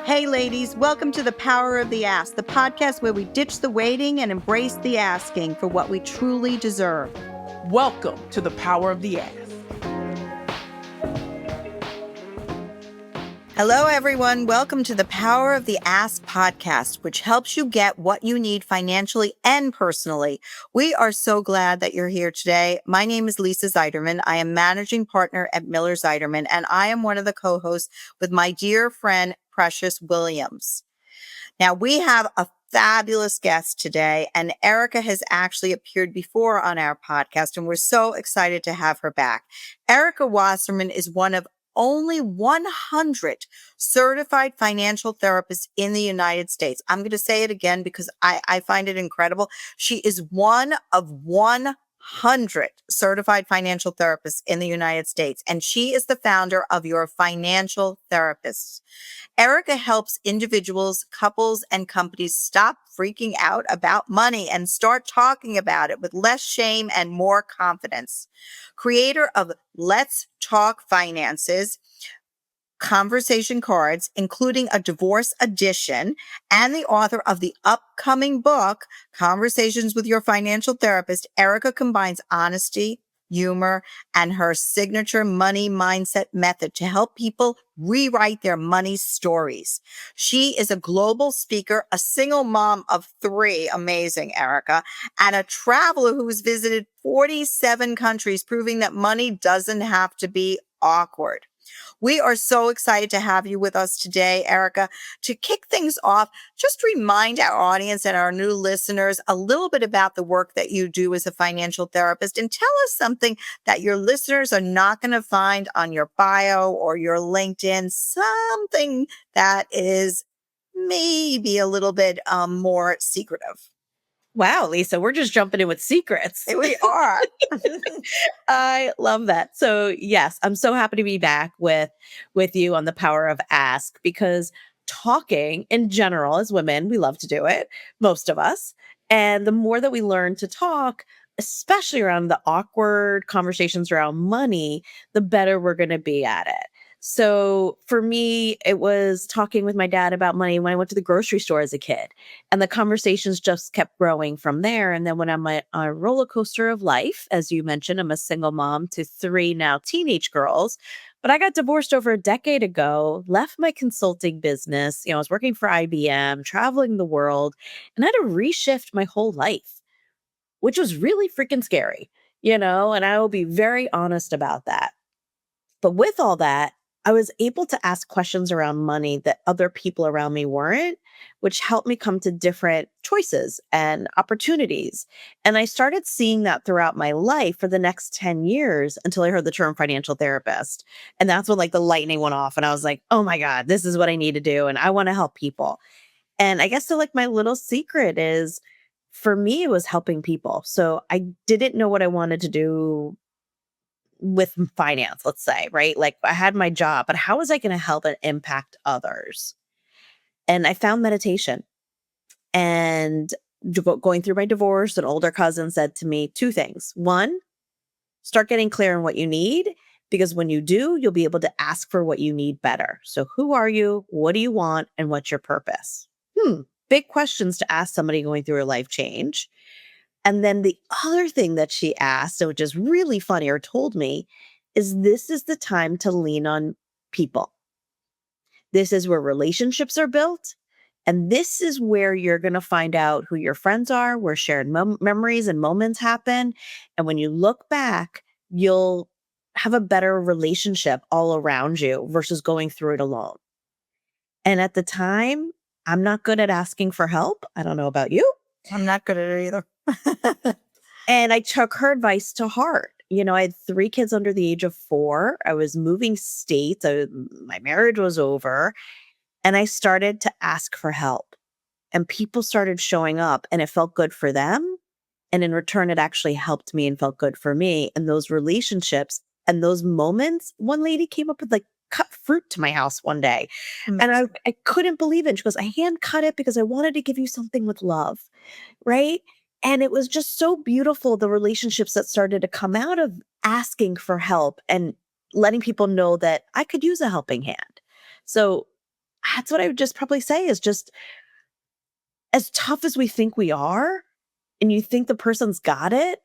Hey ladies, welcome to The Power of the Ask, the podcast where we ditch the waiting and embrace the asking for what we truly deserve. Welcome to The Power of the Ask. Hello everyone, welcome to The Power of the Ask podcast, which helps you get what you need financially and personally. We are so glad that you're here today. My name is Lisa Zeiderman. I am managing partner at Miller Zeiderman, and I am one of the co-hosts with my dear friend, Precious Williams. Now, we have a fabulous guest today, and Erika has actually appeared before on our podcast, and we're so excited to have her back. Erika Wasserman is one of only 100 certified financial therapists in the United States. I'm going to say it again because I find it incredible. She is one of 100 certified financial therapists in the United States, and she is the founder of Your Financial Therapists. Erika helps individuals, couples, and companies stop freaking out about money and start talking about it with less shame and more confidence. Creator of Let's Talk Finances, conversation cards, including a divorce edition, and the author of the upcoming book, Conversations with Your Financial Therapist, Erika combines honesty, humor, and her signature money mindset method to help people rewrite their money stories. She is a global speaker, a single mom of 3, amazing Erika, and a traveler who has visited 47 countries, proving that money doesn't have to be awkward. We are so excited to have you with us today, Erika. To kick things off, just remind our audience and our new listeners a little bit about the work that you do as a financial therapist, and tell us something that your listeners are not going to find on your bio or your LinkedIn, something that is maybe a little bit more secretive. Wow, Lisa, we're just jumping in with secrets. We are. I love that. So yes, I'm so happy to be back with you on The Power of Ask, because talking in general, as women, we love to do it, most of us. And the more that we learn to talk, especially around the awkward conversations around money, the better we're going to be at it. So for me, it was talking with my dad about money when I went to the grocery store as a kid. And the conversations just kept growing from there. And then when I'm on a roller coaster of life, as you mentioned, I'm a single mom to 3 now teenage girls. But I got divorced over a decade ago, left my consulting business. I was working for IBM, traveling the world, and I had to reshift my whole life, which was really freaking scary, and I will be very honest about that. But with all that, I was able to ask questions around money that other people around me weren't, which helped me come to different choices and opportunities. And I started seeing that throughout my life for the next 10 years until I heard the term financial therapist. And that's when the lightning went off and I was like, oh my God, this is what I need to do. And I want to help people. And I guess my little secret is, for me, it was helping people. So I didn't know what I wanted to do with finance, let's say, right? I had my job, but how was I going to help and impact others? And I found meditation. And going through my divorce, an older cousin said to me 2 things. 1, start getting clear on what you need, because when you do, you'll be able to ask for what you need better. So who are you? What do you want? And what's your purpose? Big questions to ask somebody going through a life change. And then the other thing that she asked, which is really funny, or told me, is this is the time to lean on people. This is where relationships are built. And this is where you're going to find out who your friends are, where shared memories and moments happen. And when you look back, you'll have a better relationship all around you versus going through it alone. And at the time, I'm not good at asking for help. I don't know about you. I'm not good at it either. And I took her advice to heart. I had 3 kids under the age of 4. I was moving states. My marriage was over. And I started to ask for help. And people started showing up, and it felt good for them. And in return, it actually helped me and felt good for me. And those relationships and those moments, one lady came up with cut fruit to my house one day. And I couldn't believe it. And she goes, I hand cut it because I wanted to give you something with love. Right. And it was just so beautiful, the relationships that started to come out of asking for help and letting people know that I could use a helping hand. So that's what I would just probably say is just as tough as we think we are, and you think the person's got it,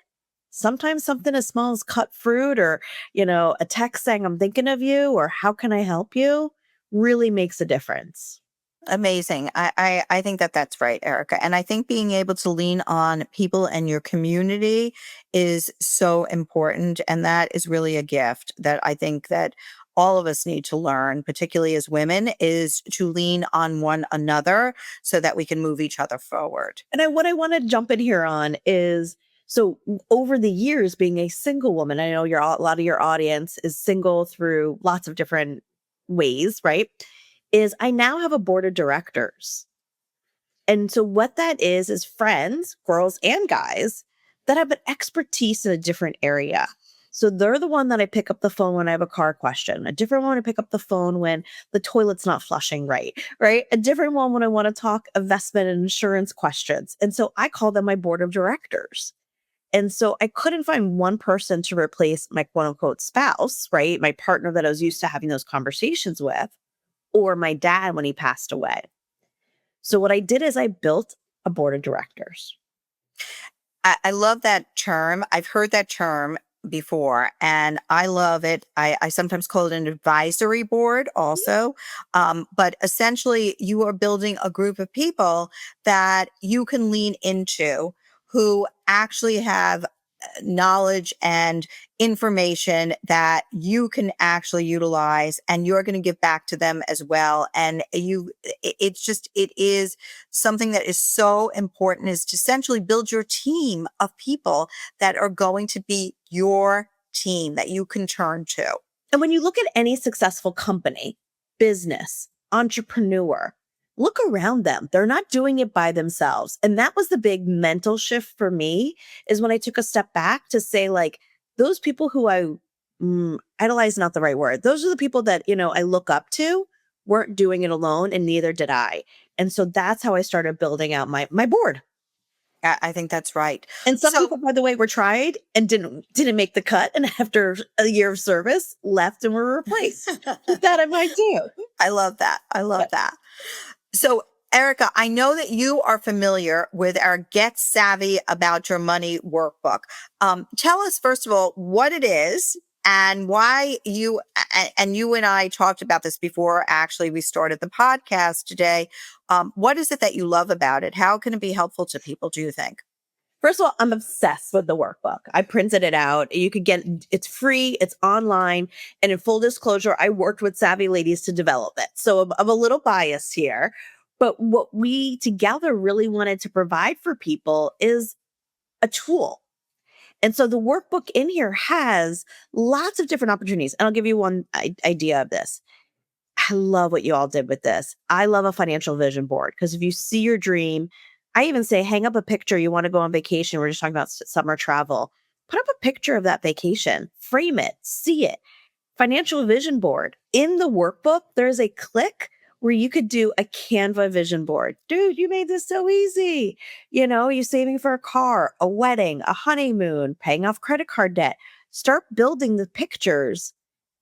sometimes something as small as cut fruit or, a text saying, I'm thinking of you or how can I help you really makes a difference. Amazing. I think that that's right, Erica. And I think being able to lean on people and your community is so important. And that is really a gift that I think that all of us need to learn, particularly as women, is to lean on one another so that we can move each other forward. And what I want to jump in here on is so over the years being a single woman, I know a lot of your audience is single through lots of different ways, right? Is I now have a board of directors. And so what that is friends, girls and guys that have an expertise in a different area. So they're the one that I pick up the phone when I have a car question, a different one to pick up the phone when the toilet's not flushing right, right? A different one when I want to talk investment and insurance questions. And so I call them my board of directors. And so I couldn't find one person to replace my quote unquote spouse, right? My partner that I was used to having those conversations with, or my dad when he passed away. So what I did is I built a board of directors. I love that term. I've heard that term before and I love it. I sometimes call it an advisory board also. But essentially, you are building a group of people that you can lean into who actually have knowledge and information that you can actually utilize and you're going to give back to them as well. And it is something that is so important is to essentially build your team of people that are going to be your team that you can turn to. And when you look at any successful company, business, entrepreneur, look around them. They're not doing it by themselves. And that was the big mental shift for me is when I took a step back to say, like, those people who idolize, not the right word. Those are the people that, I look up to weren't doing it alone and neither did I. And so that's how I started building out my board. I think that's right. And some So people, by the way, were tried and didn't make the cut, and after a year of service, left and were replaced. Keep that in mind too. I love that. I love that. So, Erica, I know that you are familiar with our Get Savvy About Your Money workbook. Tell us, first of all, what it is and why and you and I talked about this before. Actually, we started the podcast today. What is it that you love about it? How can it be helpful to people, do you think? First of all, I'm obsessed with the workbook. I printed it out. You could it's free, it's online. And in full disclosure, I worked with Savvy Ladies to develop it. So I'm a little biased here. But what we together really wanted to provide for people is a tool. And so the workbook in here has lots of different opportunities. And I'll give you one idea of this. I love what you all did with this. I love a financial vision board because if you see your dream, I even say hang up a picture. You want to go on vacation. We're just talking about summer travel. Put up a picture of that vacation, frame it, see it. Financial vision board. In the workbook, there's a click where you could do a Canva vision board. Dude, you made this so easy. You saving for a car, a wedding, a honeymoon, paying off credit card debt. Start building the pictures.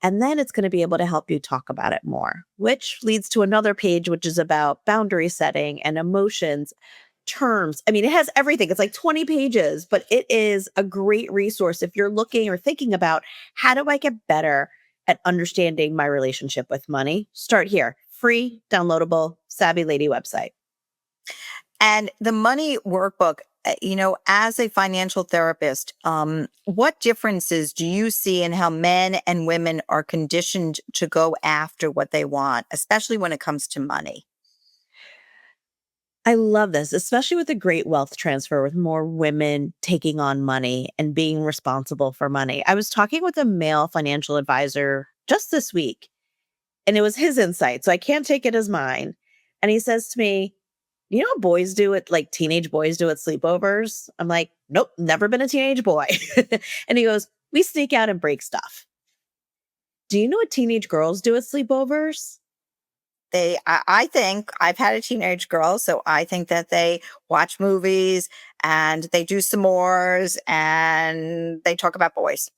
And then it's going to be able to help you talk about it more, which leads to another page, which is about boundary setting and emotions, terms. I mean, it has everything. It's like 20 pages, but it is a great resource if you're looking or thinking about how do I get better at understanding my relationship with money? Start here. Free, downloadable, Savvy Lady website. And the money workbook, as a financial therapist, what differences do you see in how men and women are conditioned to go after what they want, especially when it comes to money? I love this, especially with the great wealth transfer, with more women taking on money and being responsible for money. I was talking with a male financial advisor just this week, and it was his insight, so I can't take it as mine. And he says to me, you know what boys do at like teenage boys do at sleepovers? I'm like, nope, never been a teenage boy. And he goes, we sneak out and break stuff. Do you know what teenage girls do at sleepovers? I think I've had a teenage girl, so I think that they watch movies and they do s'mores and they talk about boys.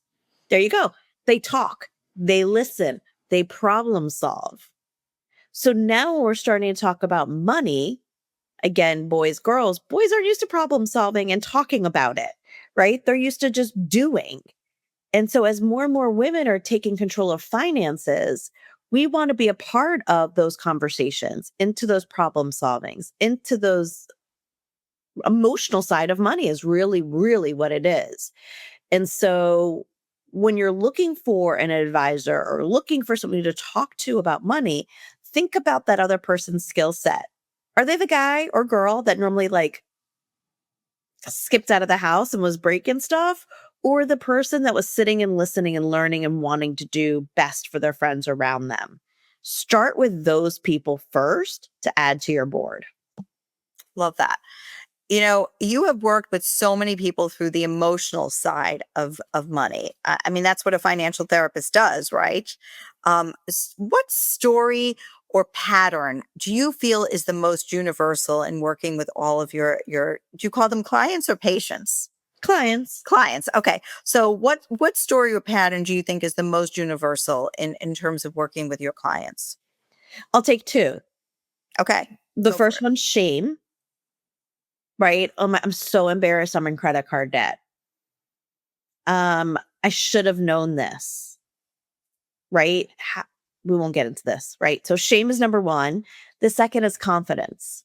There you go. They talk, they listen, they problem solve. So now we're starting to talk about money. Again, boys are used to problem solving and talking about it, right? They're used to just doing. And so as more and more women are taking control of finances, we want to be a part of those conversations, into those problem solvings, into those emotional side of money is really, really what it is. And so when you're looking for an advisor or looking for somebody to talk to about money, think about that other person's skill set. Are they the guy or girl that normally like skipped out of the house and was breaking stuff? Or the person that was sitting and listening and learning and wanting to do best for their friends around them? Start with those people first to add to your board. Love that. You have worked with so many people through the emotional side of money. I mean, that's what a financial therapist does, right? What story or pattern do you feel is the most universal in working with all of your do you call them clients or patients? Clients, Clients. Okay. So what story or pattern do you think is the most universal in terms of working with your clients? I'll take two. Okay. The Go for first it. one's shame, right? Oh my, I'm so embarrassed I'm in credit card debt. I should have known this, right? We won't get into this, right? So shame is number one. The second is confidence.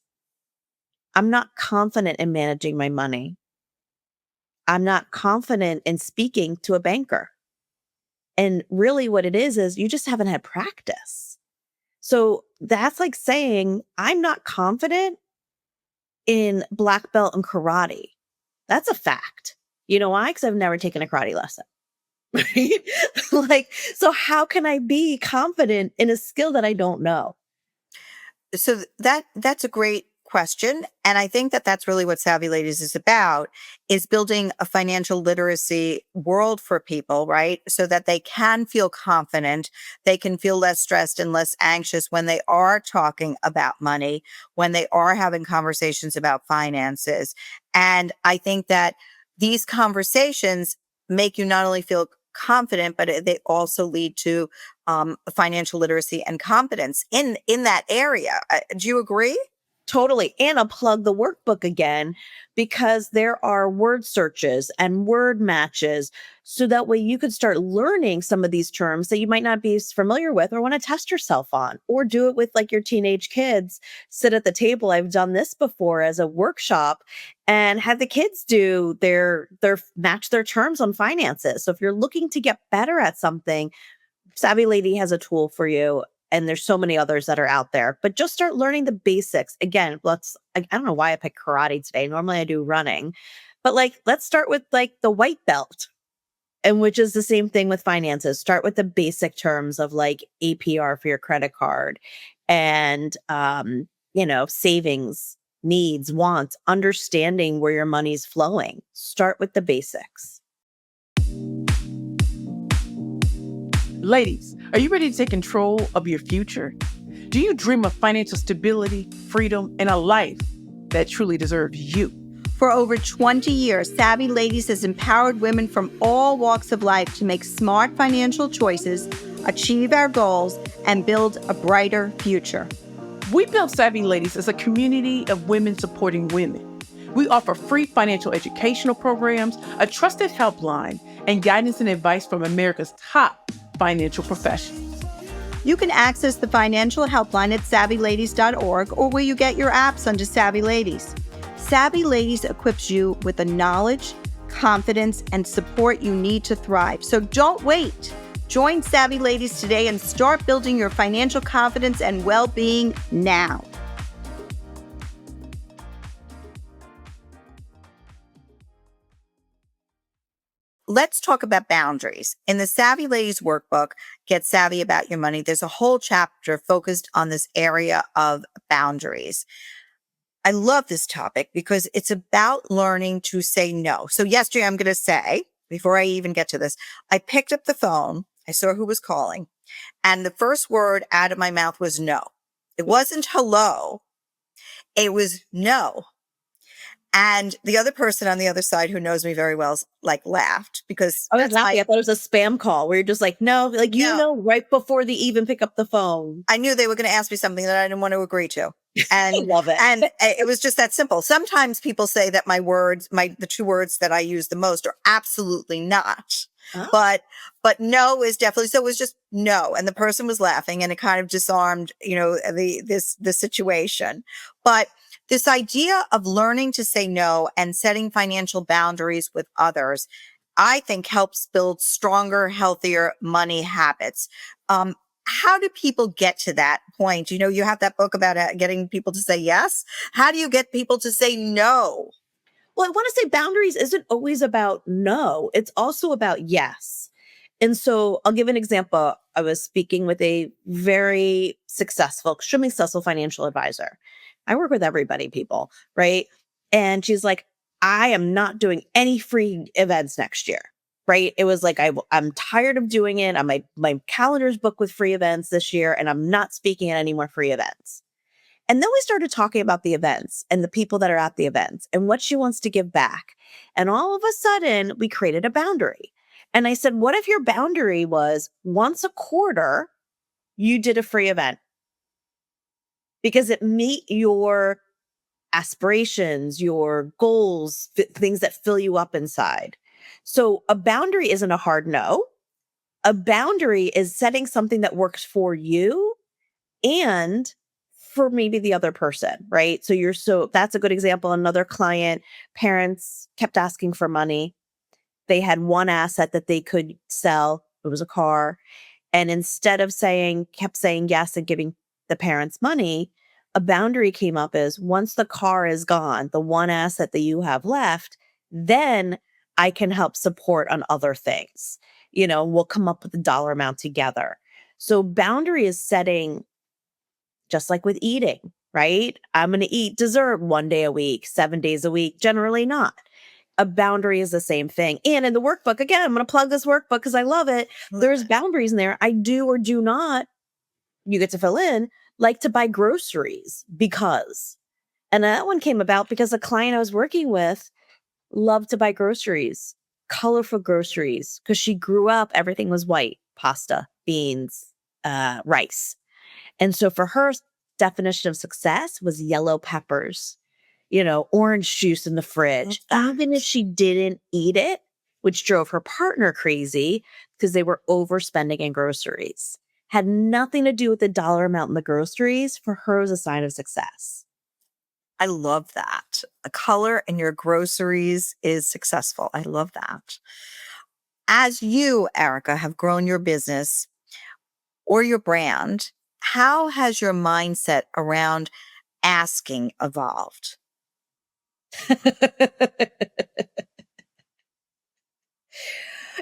I'm not confident in managing my money. I'm not confident in speaking to a banker. And really what it is you just haven't had practice. So that's like saying, I'm not confident in black belt and karate. That's a fact. You know why? Because I've never taken a karate lesson. Right? Like, so how can I be confident in a skill that I don't know? So that's a great question, and I think that that's really what Savvy Ladies is about, is building a financial literacy world for people, right? So that they can feel confident, they can feel less stressed and less anxious when they are talking about money, when they are having conversations about finances. And I think that these conversations make you not only feel confident, but they also lead to financial literacy and competence in that area. Do you agree? Totally. And I'll plug the workbook again because there are word searches and word matches. So that way you could start learning some of these terms that you might not be as familiar with or want to test yourself on, or do it with like your teenage kids. Sit at the table. I've done this before as a workshop and had the kids do their match their terms on finances. So if you're looking to get better at something, Savvy Lady has a tool for you, and there's so many others that are out there. But just start learning the basics. Again, I don't know why I picked karate today. Normally I do running. But like let's start with like the white belt. And which is the same thing with finances. Start with the basic terms of like APR for your credit card and savings, needs, wants, understanding where your money's flowing. Start with the basics. Ladies, are you ready to take control of your future? Do you dream of financial stability, freedom, and a life that truly deserves you? For over 20 years, Savvy Ladies has empowered women from all walks of life to make smart financial choices, achieve our goals, and build a brighter future. We built Savvy Ladies as a community of women supporting women. We offer free financial educational programs, a trusted helpline, and guidance and advice from America's top financial professionals. You can access the financial helpline at savvyladies.org or where you get your apps under Savvy Ladies. Savvy Ladies equips you with the knowledge, confidence, and support you need to thrive. So don't wait. Join Savvy Ladies today and start building your financial confidence and well-being now. Let's talk about boundaries. In the Savvy Ladies workbook, Get Savvy About Your Money, there's a whole chapter focused on this area of boundaries. I love this topic because it's about learning to say no. So yesterday, I'm going to say, before I even get to this, I picked up the phone. I saw who was calling. And the first word out of my mouth was no. It wasn't hello. It was no. And the other person on the other side who knows me very well like laughed because I was that's laughing. I thought it was a spam call where you're just like, no, like, no. right before they even pick up the phone. I knew they were going to ask me something that I didn't want to agree to. I And love it. it was just that simple. Sometimes people say that the two words that I use the most are absolutely not. Huh? But no is definitely, so it was just no. And the person was laughing and it kind of disarmed, the situation. But this idea of learning to say no and setting financial boundaries with others, I think helps build stronger, healthier money habits. How do people get to that point? You have that book about getting people to say yes. How do you get people to say no? Well, I want to say boundaries isn't always about no, it's also about yes. And so I'll give an example. I was speaking with a very successful, extremely successful financial advisor. I work with everybody, people, right? And she's like, I am not doing any free events next year. Right. It was like, I'm tired of doing it. My calendar's booked with free events this year, and I'm not speaking at any more free events. And then we started talking about the events and the people that are at the events and what she wants to give back. And all of a sudden, we created a boundary. And I said, what if your boundary was once a quarter, you did a free event? Because it meet your aspirations, your goals, things that fill you up inside. So a boundary isn't a hard no. A boundary is setting something that works for you and for maybe the other person, right? So that's a good example. Another client, parents kept asking for money. They had one asset that they could sell. It was a car. And instead of kept saying yes and giving the parents money, a boundary came up as once the car is gone, the one asset that you have left, then I can help support on other things. We'll come up with a dollar amount together. So boundary is setting, just like with eating, right? I'm going to eat dessert one day a week, 7 days a week, generally not. A boundary is the same thing. And in the workbook, again, I'm going to plug this workbook because I love it. There's boundaries in there. I do or do not, you get to fill in, like to buy groceries because. And that one came about because a client I was working with loved to buy groceries, colorful groceries, because she grew up, everything was white, pasta, beans, rice. And so for her, definition of success was yellow peppers, orange juice in the fridge, even if she didn't eat it, which drove her partner crazy because they were overspending in groceries. Had nothing to do with the dollar amount in the groceries. For her, it was a sign of success. I love that. A color in your groceries is successful. I love that. As you, Erika, have grown your business or your brand, how has your mindset around asking evolved?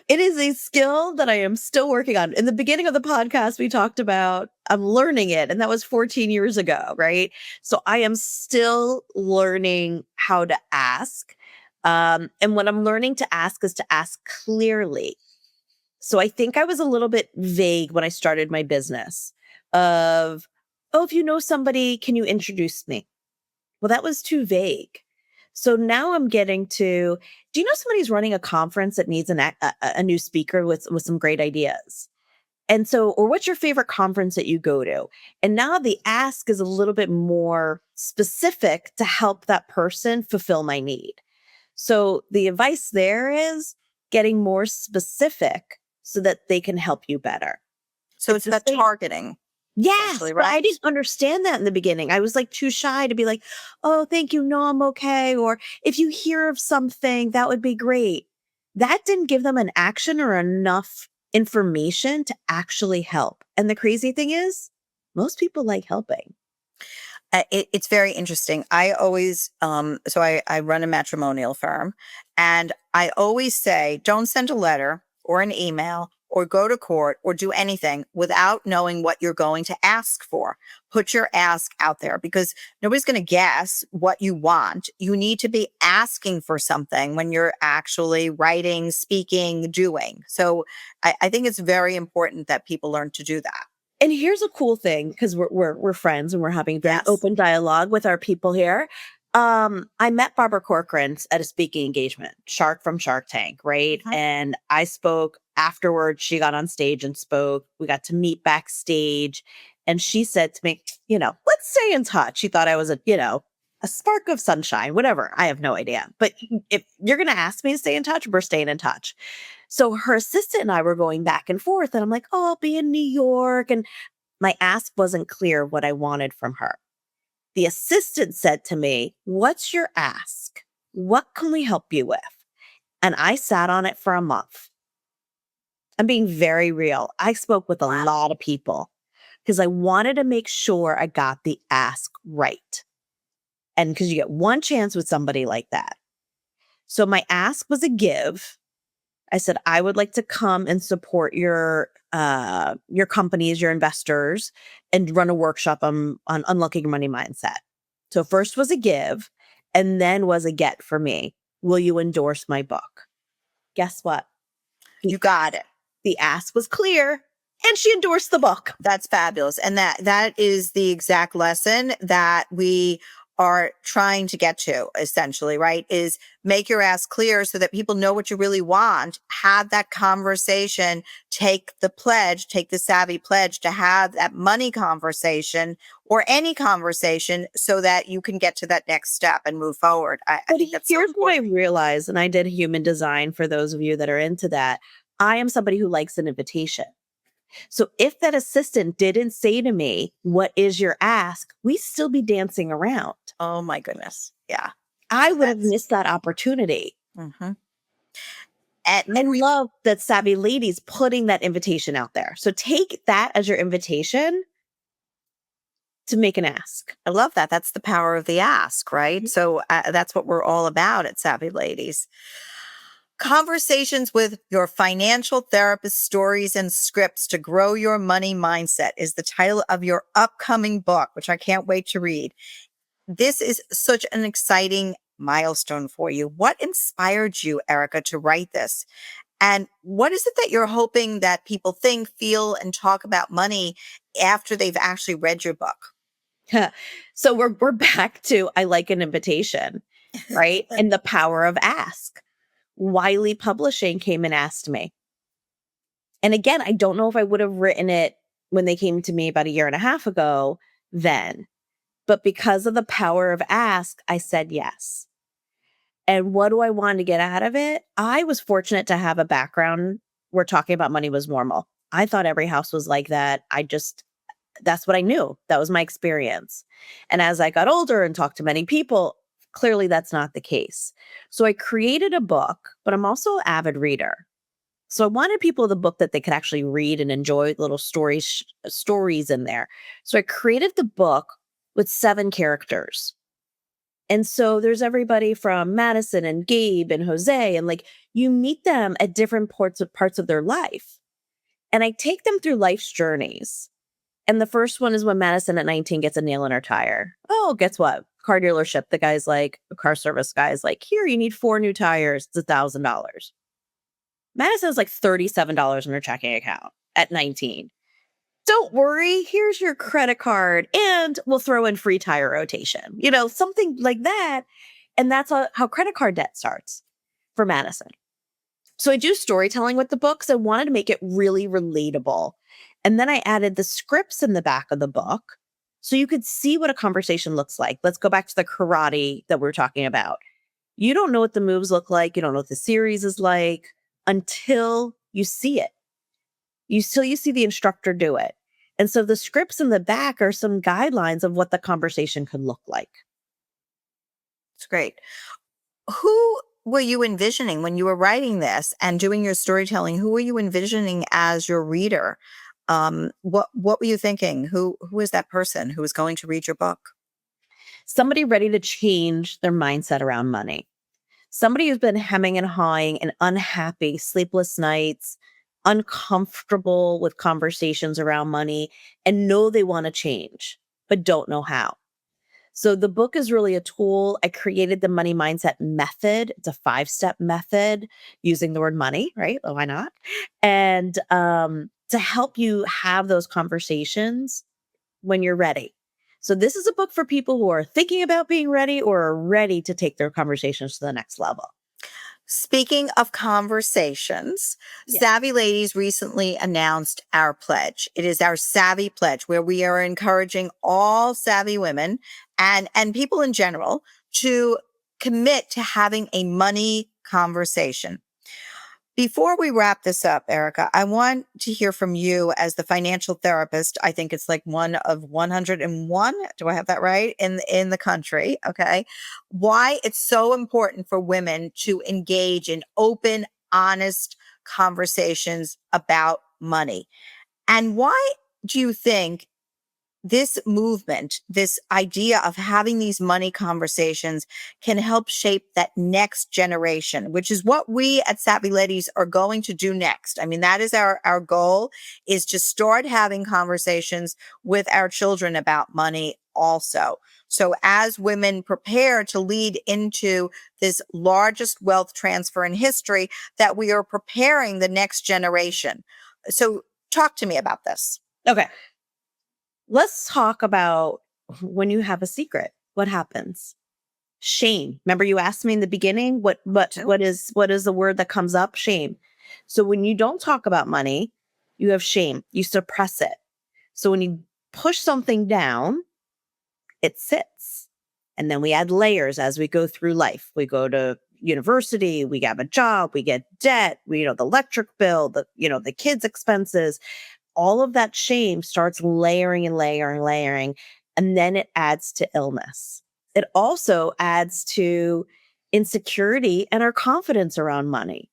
It is a skill that I am still working on. In the beginning of the podcast, we talked about I'm learning it, and that was 14 years ago, right? So I am still learning how to ask. And what I'm learning to ask is to ask clearly. So I think I was a little bit vague when I started my business of, oh, if you know somebody, can you introduce me? Well, that was too vague. So now I'm getting to, do you know somebody's running a conference that needs a new speaker with some great ideas? And so, or what's your favorite conference that you go to? And now the ask is a little bit more specific to help that person fulfill my need. So the advice there is getting more specific so that they can help you better. So it's about targeting. Yes, right? but I didn't understand that in the beginning. I was like too shy to be like, oh, thank you. No, I'm okay. Or if you hear of something, that would be great. That didn't give them an action or enough information to actually help. And the crazy thing is, most people like helping. It's very interesting. I always, so I run a matrimonial firm, and I always say, don't send a letter or an email or go to court or do anything without knowing what you're going to ask for. Put your ask out there because nobody's going to guess what you want. You need to be asking for something when you're actually writing, speaking, doing. So I think it's very important that people learn to do that. And here's a cool thing, because we're friends and we're having very open dialogue with our people here. I met Barbara Corcoran at a speaking engagement, Shark from Shark Tank, right? Mhm. And I spoke afterwards. She got on stage and spoke. We got to meet backstage. And she said to me, let's stay in touch. She thought I was a spark of sunshine, whatever. I have no idea. But if you're going to ask me to stay in touch, we're staying in touch. So her assistant and I were going back and forth. And I'm like, oh, I'll be in New York. And my ask wasn't clear what I wanted from her. The assistant said to me, "What's your ask? What can we help you with?" And I sat on it for a month. I'm being very real. I spoke with a lot of people because I wanted to make sure I got the ask right. And because you get one chance with somebody like that. So my ask was a give. I said, I would like to come and support your companies, your investors, and run a workshop on unlocking your money mindset. So first was a give, and then was a get for me. Will you endorse my book? Guess what? You got it. The ask was clear, and she endorsed the book. That's fabulous. And that is the exact lesson that we are trying to get to, essentially, right? Is make your ask clear so that people know what you really want. Have that conversation, take the savvy pledge to have that money conversation or any conversation so that you can get to that next step and move forward. I But think that's so here's what I important. realized, and I did human design for those of you that are into that. I am somebody who likes an invitation. So if that assistant didn't say to me, "What is your ask?" we'd still be dancing around. Oh my goodness. Yeah. I would have That's missed that opportunity. mhm. I love that savvy ladies putting that invitation out there. So take that as your invitation to make an ask. I love that. That's the power of the ask, right? Mhm. So that's what we're all about at Savvy Ladies. Conversations with your financial therapist, stories and scripts to grow your money mindset is the title of your upcoming book, which I can't wait to read. This is such an exciting milestone for you. What inspired you, Erika, to write this? And what is it that you're hoping that people think, feel, and talk about money after they've actually read your book? So we're back to I like an invitation, right? And the power of ask. Wiley Publishing came and asked me. And again, I don't know if I would have written it when they came to me about a year and a half ago then. But because of the power of ask, I said yes. And what do I want to get out of it? I was fortunate to have a background where talking about money was normal. I thought every house was like that. That's what I knew. That was my experience. And as I got older and talked to many people, clearly that's not the case. So I created a book, but I'm also an avid reader. So I wanted people the book that they could actually read and enjoy little stories in there. So I created the book with 7 characters. And so there's everybody from Madison and Gabe and Jose, and like you meet them at different parts of their life. And I take them through life's journeys. And the first one is when Madison at 19 gets a nail in her tire. Oh, guess what? Car dealership. The guy's like, a car service guy's like, here, you need 4 new tires. It's $1,000. Madison has like $37 in her checking account at 19. Don't worry, here's your credit card and we'll throw in free tire rotation, something like that. And that's how credit card debt starts for Madison. So I do storytelling with the books. I wanted to make it really relatable. And then I added the scripts in the back of the book so you could see what a conversation looks like. Let's go back to the karate that we're talking about. You don't know what the moves look like. You don't know what the series is like until you see it. You see the instructor do it. And so the scripts in the back are some guidelines of what the conversation could look like. It's great. Who were you envisioning when you were writing this and doing your storytelling? Who were you envisioning as your reader? What were you thinking? Who is that person who is going to read your book? Somebody ready to change their mindset around money. Somebody who's been hemming and hawing and unhappy, sleepless nights, uncomfortable with conversations around money, and know they want to change, but don't know how. So the book is really a tool. I created the money mindset method. It's a 5-step method using the word money, right? Oh, why not? And to help you have those conversations when you're ready. So this is a book for people who are thinking about being ready or are ready to take their conversations to the next level. Speaking of conversations, Yeah. Savvy Ladies recently announced our pledge. It is our Savvy Pledge, where we are encouraging all savvy women and people in general to commit to having a money conversation. Before we wrap this up, Erika, I want to hear from you as the financial therapist. I think it's like one of 101. Do I have that right? In the country. Okay. Why it's so important for women to engage in open, honest conversations about money. And why do you think this movement, this idea of having these money conversations can help shape that next generation, which is what we at Savvy Ladies are going to do next. I mean, that is our goal, is to start having conversations with our children about money also. So as women prepare to lead into this largest wealth transfer in history, that we are preparing the next generation. So talk to me about this. Okay. Let's talk about when you have a secret. What happens? Shame. Remember you asked me in the beginning what is the word that comes up? Shame. So when you don't talk about money, you have shame. You suppress it. So when you push something down, it sits. And then we add layers as we go through life. We go to university, we have a job, we get debt, the electric bill, the kids' expenses. All of that shame starts layering and layering and layering, and then it adds to illness. It also adds to insecurity and our confidence around money.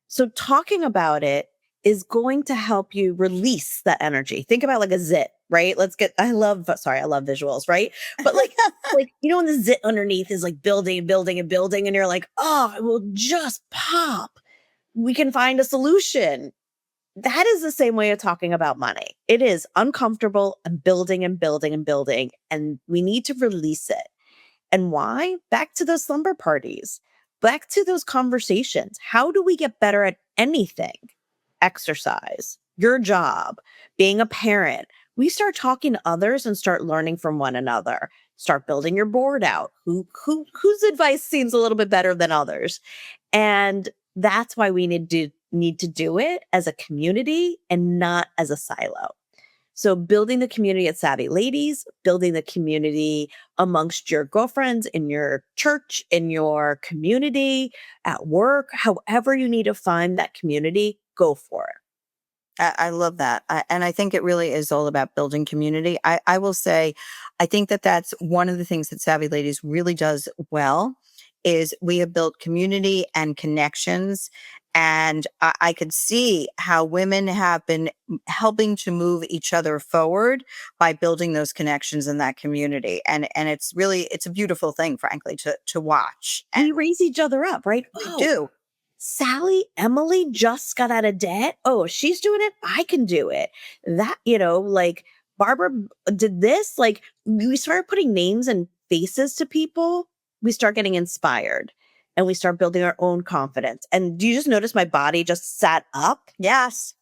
So talking about it is going to help you release that energy. Think about like a zit, right? I love visuals, right? But when the zit underneath is like building and building and building, and you're like, oh, it will just pop. We can find a solution. That is the same way of talking about money. It is uncomfortable and building and building and building, and we need to release it. And why? Back to those slumber parties, back to those conversations. How do we get better at anything? Exercise, your job, being a parent. We start talking to others and start learning from one another. Start building your board out. Whose advice seems a little bit better than others? And that's why we need to do it as a community and not as a silo. So building the community at Savvy Ladies, building the community amongst your girlfriends, in your church, in your community, at work, however you need to find that community, go for it. I love that. And I think it really is all about building community. I will say, I think that that's one of the things that Savvy Ladies really does well, is we have built community and connections. And I could see how women have been helping to move each other forward by building those connections in that community. And it's a beautiful thing, frankly, to watch. We raise each other up, right? We do. Emily just got out of debt. Oh, she's doing it. I can do it. That, Barbara did this. Like, we started putting names and faces to people. We start getting inspired and we start building our own confidence. And do you just notice my body just sat up? Yes.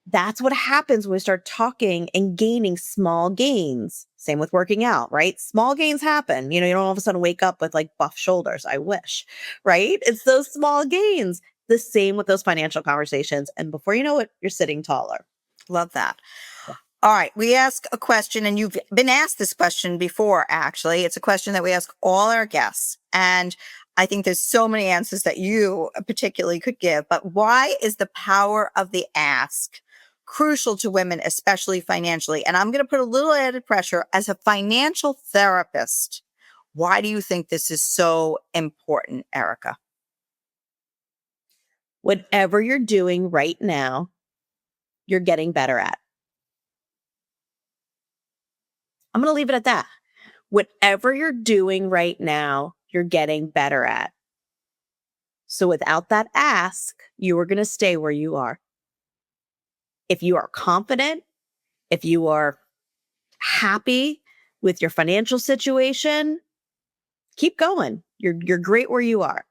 That's what happens when we start talking and gaining small gains. Same with working out, right? Small gains happen. You don't all of a sudden wake up with like buff shoulders. I wish, right? It's those small gains. The same with those financial conversations. And before you know it, you're sitting taller. Love that. All right. We ask a question, and you've been asked this question before, actually. It's a question that we ask all our guests. And I think there's so many answers that you particularly could give. But why is the power of the ask crucial to women, especially financially? And I'm going to put a little added pressure as a financial therapist. Why do you think this is so important, Erika? Whatever you're doing right now, you're getting better at. I'm going to leave it at that. Whatever you're doing right now, you're getting better at. So without that ask, you are going to stay where you are. If you are confident, if you are happy with your financial situation, keep going. You're great where you are.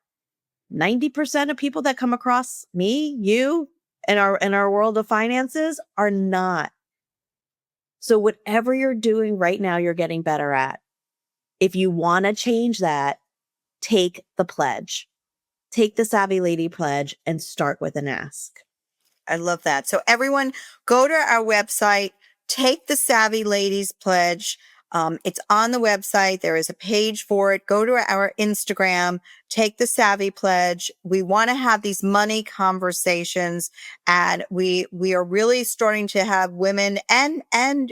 90% of people that come across me, you, in our world of finances are not. So whatever you're doing right now, you're getting better at. If you want to change that, take the pledge. Take the Savvy Lady pledge and start with an ask. I love that. So everyone go to our website, take the Savvy Ladies pledge. It's on the website. There is a page for it. Go to our Instagram, take the Savvy pledge. We want to have these money conversations, and we are really starting to have women and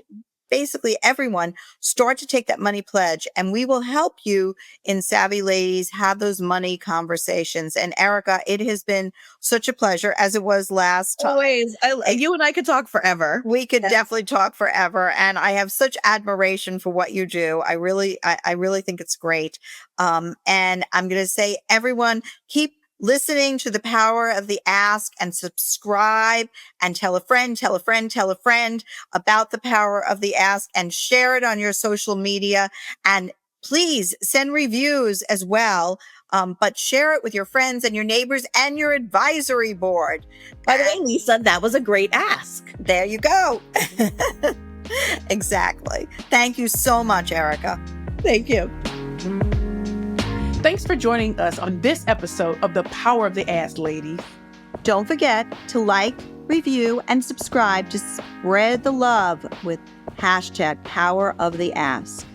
basically everyone start to take that money pledge, and we will help you in Savvy Ladies have those money conversations. And Erika, it has been such a pleasure, as it was last time. Always. You and I could talk forever. We could definitely talk forever, and I have such admiration for what you do. I really think it's great. And I'm going to say, everyone, keep listening to the power of the ask and subscribe, and tell a friend, tell a friend, tell a friend about the power of the ask, and share it on your social media. And please send reviews as well. But share it with your friends and your neighbors and your advisory board. By the way, Lisa, that was a great ask. There you go. Exactly. Thank you so much, Erika. Thank you. Thanks for joining us on this episode of The Power of the Ask, ladies. Don't forget to like, review, and subscribe to spread the love with #PowerOfTheAsk.